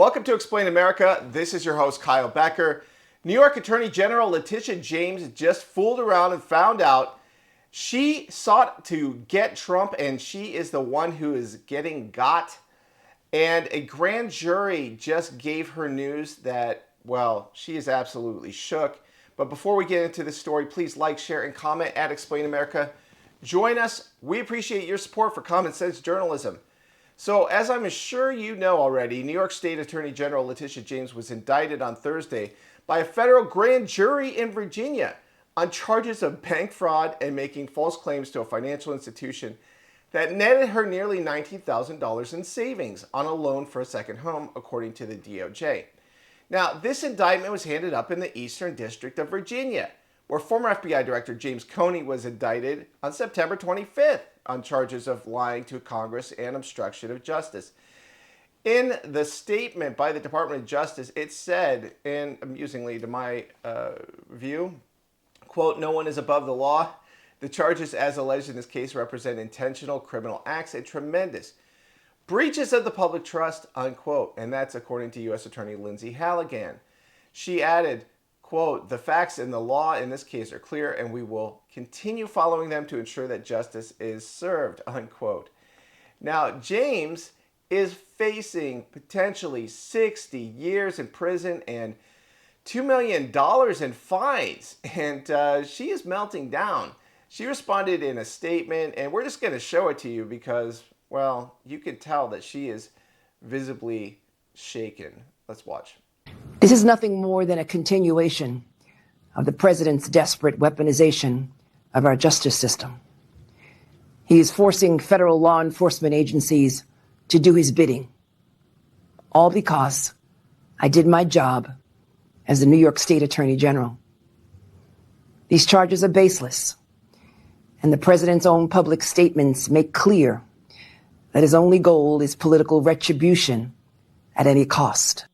Welcome to Explain America. This is your host, Kyle Becker. New York Attorney General Letitia James just fooled around and found out she sought to get Trump, and she is the one who is getting got. And a grand jury just gave her news that, well, she is absolutely shook. But before we get into this story, please like, share, and comment at Explain America. Join us. We appreciate your support for common sense journalism. So, as I'm sure you know already, New York State Attorney General Letitia James was indicted on Thursday by a federal grand jury in Virginia on charges of bank fraud and making false claims to a financial institution that netted her nearly $19,000 in savings on a loan for a second home, according to the DOJ. Now, this indictment was handed up in the Eastern District of Virginia, where former FBI Director James Comey was indicted on September 25th on charges of lying to Congress and obstruction of justice. In the statement by the Department of Justice, it said, and amusingly to my view, quote, "No one is above the law. The charges as alleged in this case represent intentional criminal acts and tremendous breaches of the public trust," unquote. And that's according to U.S. Attorney Lindsay Halligan. She added, quote, "The facts and the law in this case are clear, and we will continue following them to ensure that justice is served," unquote. Now, James is facing potentially 60 years in prison and $2 million in fines, and she is melting down. She responded in a statement, and we're just going to show it to you because, well, you can tell that she is visibly shaken. Let's watch. This is nothing more than a continuation of the president's desperate weaponization of our justice system. He is forcing federal law enforcement agencies to do his bidding, all because I did my job as the New York State Attorney General. These charges are baseless, and the president's own public statements make clear that his only goal is political retribution at any cost.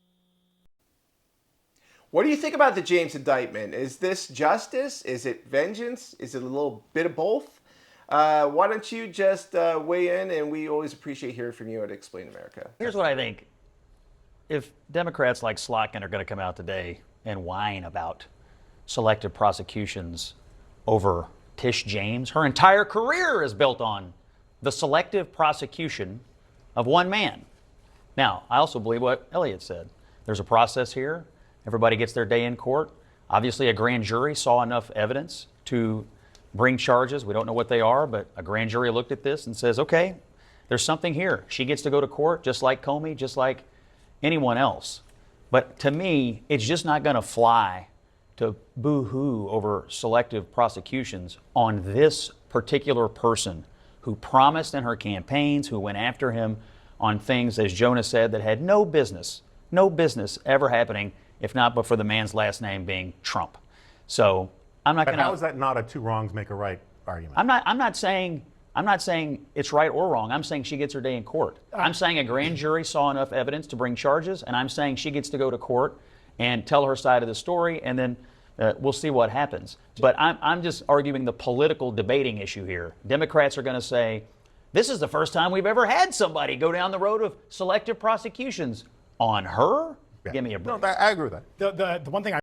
What do you think about the James indictment? Is this justice? Is it vengeance? Is it a little bit of both? Why don't you just weigh in, and we always appreciate hearing from you at Explain America. Here's what I think. If Democrats like Slotkin are going to come out today and whine about selective prosecutions over Tish James, her entire career is built on the selective prosecution of one man. Now, I also believe what Elliot said. There's a process here. Everybody gets their day in court. Obviously, a grand jury saw enough evidence to bring charges. We don't know what they are, but a grand jury looked at this and says, okay, there's something here. She gets to go to court just like Comey, just like anyone else. But to me, it's just not going to fly to boo-hoo over selective prosecutions on this particular person who promised in her campaigns, who went after him on things, as Jonah said, that had no business ever happening, if not but for the man's last name being Trump. So I'm not going to. How is that not a two wrongs make a right argument? I'm not saying it's right or wrong. I'm saying she gets her day in court. I'm saying a grand jury saw enough evidence to bring charges, and I'm saying she gets to go to court and tell her side of the story, and then we'll see what happens. But I'm just arguing the political debating issue here. Democrats are going to say, this is the first time we've ever had somebody go down the road of selective prosecutions on her. Yeah. Give me a break. No, I agree with that. The one thing